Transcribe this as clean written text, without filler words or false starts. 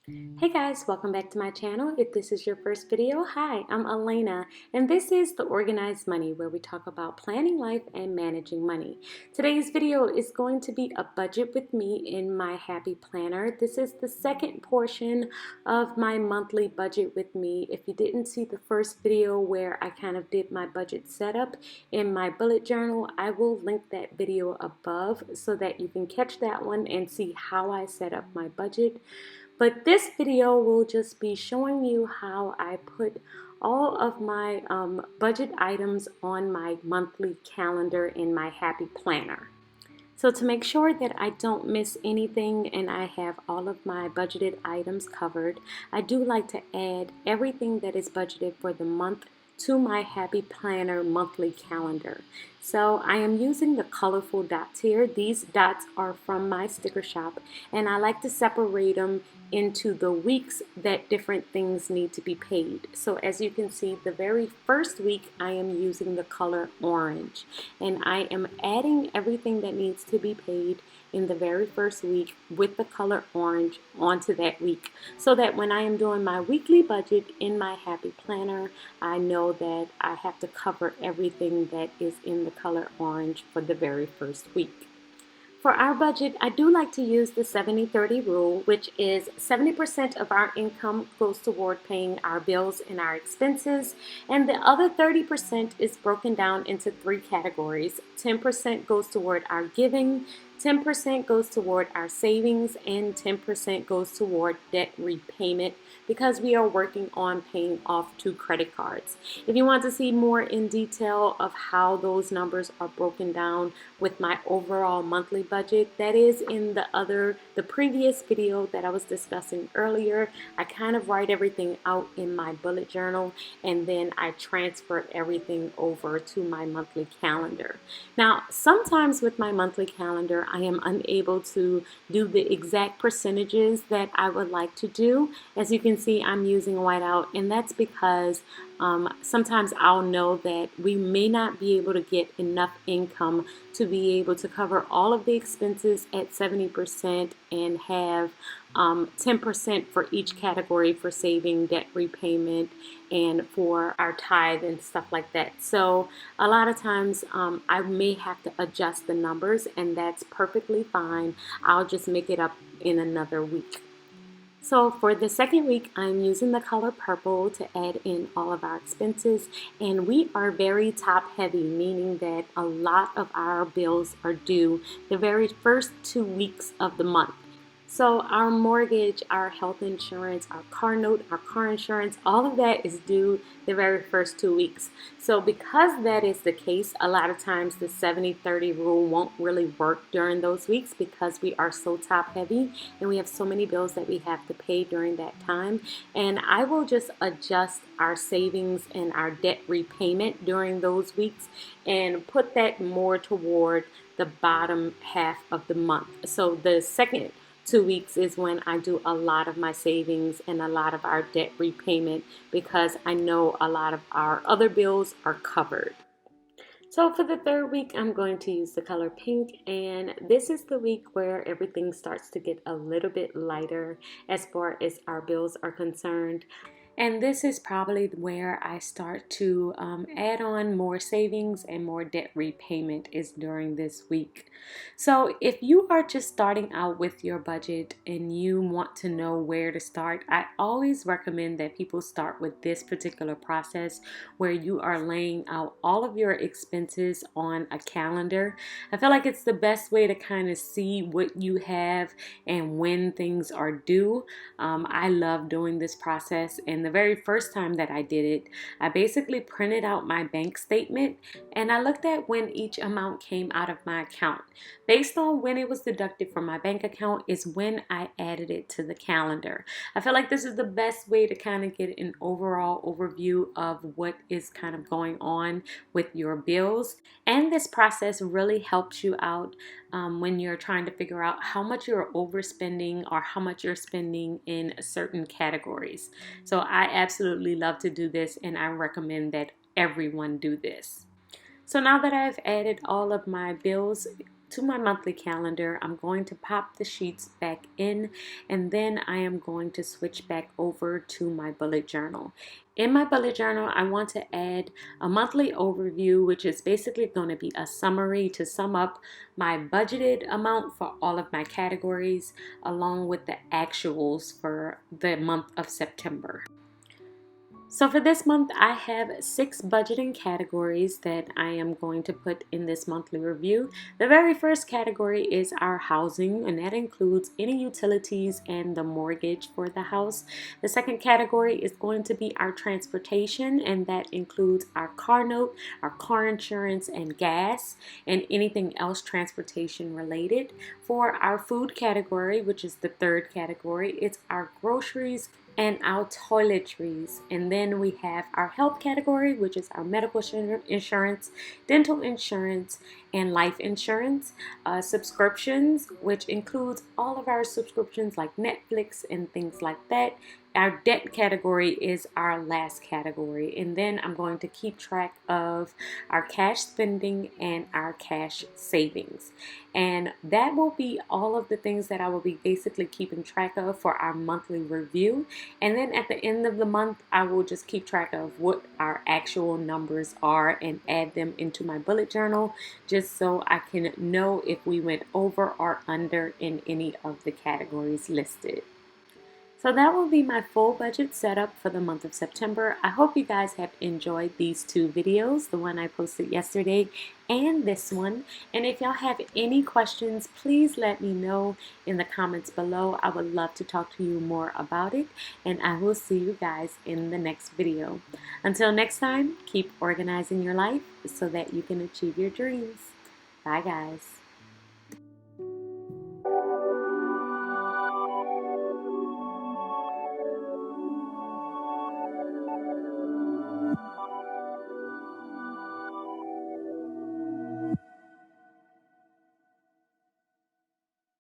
Hey guys, welcome back to my channel. If this is your first video, hi, I'm Alaina, and this is The Organized Money, where we talk about planning life and managing money. Today's video is going to be a budget with me in my Happy Planner. This is the second portion of my monthly budget with me. If you didn't see the first video where I kind of did my budget setup in my bullet journal, I will link that video above so that you can catch that one and see how I set up my budget. But this video will just be showing you how I put all of my budget items on my monthly calendar in my Happy Planner. So to make sure that I don't miss anything and I have all of my budgeted items covered, I do like to add everything that is budgeted for the month to my Happy Planner monthly calendar. So I am using the colorful dots here. These dots are from my sticker shop, and I like to separate them into the weeks that different things need to be paid. So as you can see, the very first week I am using the color orange, and I am adding everything that needs to be paid in the very first week with the color orange onto that week, so that when I am doing my weekly budget in my Happy Planner, I know that I have to cover everything that is in the color orange for the very first week. For our budget, I do like to use the 70-30 rule, which is 70% of our income goes toward paying our bills and our expenses, and the other 30% is broken down into three categories. 10% goes toward our giving, 10% goes toward our savings, and 10% goes toward debt repayment, because we are working on paying off 2 credit cards. If you want to see more in detail of how those numbers are broken down with my overall monthly budget, that is in the previous video that I was discussing earlier. I kind of write everything out in my bullet journal, and then I transfer everything over to my monthly calendar. Now, sometimes with my monthly calendar, I am unable to do the exact percentages that I would like to do. As you can see, I'm using whiteout, and that's because sometimes I'll know that we may not be able to get enough income to be able to cover all of the expenses at 70% and have 10% for each category for saving, debt repayment, and for our tithe and stuff like that. So a lot of times I may have to adjust the numbers, and that's perfectly fine. I'll just make it up in another week. So for the second week, I'm using the color purple to add in all of our expenses, and we are very top heavy, meaning that a lot of our bills are due the very first 2 weeks of the month. So our mortgage, our health insurance, our car note, our car insurance, all of that is due the very first 2 weeks. So because that is the case, a lot of times the 70-30 rule won't really work during those weeks, because we are so top heavy and we have so many bills that we have to pay during that time. And I will just adjust our savings and our debt repayment during those weeks and put that more toward the bottom half of the month. So the second 2 weeks is when I do a lot of my savings and a lot of our debt repayment, because I know a lot of our other bills are covered. So for the third week, I'm going to use the color pink, and this is the week where everything starts to get a little bit lighter as far as our bills are concerned. And this is probably where I start to add on more savings and more debt repayment, is during this week. So if you are just starting out with your budget and you want to know where to start, I always recommend that people start with this particular process, where you are laying out all of your expenses on a calendar. I feel like it's the best way to kind of see what you have and when things are due. I love doing this process, and the very first time that I did it, I basically printed out my bank statement and I looked at when each amount came out of my account. Based on when it was deducted from my bank account is when I added it to the calendar. I feel like this is the best way to kind of get an overall overview of what is kind of going on with your bills. And this process really helps you out when you're trying to figure out how much you're overspending or how much you're spending in certain categories. So I absolutely love to do this, and I recommend that everyone do this. So now that I've added all of my bills to my monthly calendar. I'm going to pop the sheets back in, and then I am going to switch back over to my bullet journal. In my bullet journal, I want to add a monthly overview, which is basically going to be a summary to sum up my budgeted amount for all of my categories, along with the actuals for the month of September. So for this month, I have 6 budgeting categories that I am going to put in this monthly review. The very first category is our housing, and that includes any utilities and the mortgage for the house. The second category is going to be our transportation, and that includes our car note, our car insurance, and gas, and anything else transportation related. For our food category, which is the third category, it's our groceries and our toiletries. And then we have our health category, which is our medical insurance, dental insurance, and life insurance. Subscriptions, which includes all of our subscriptions like Netflix and things like that. Our debt category is our last category, and then I'm going to keep track of our cash spending and our cash savings. And that will be all of the things that I will be basically keeping track of for our monthly review. And then at the end of the month, I will just keep track of what our actual numbers are and add them into my bullet journal, just so I can know if we went over or under in any of the categories listed. So that will be my full budget setup for the month of September. I hope you guys have enjoyed these 2 videos, the one I posted yesterday and this one. And if y'all have any questions, please let me know in the comments below. I would love to talk to you more about it, and I will see you guys in the next video. Until next time, keep organizing your life so that you can achieve your dreams. Bye guys.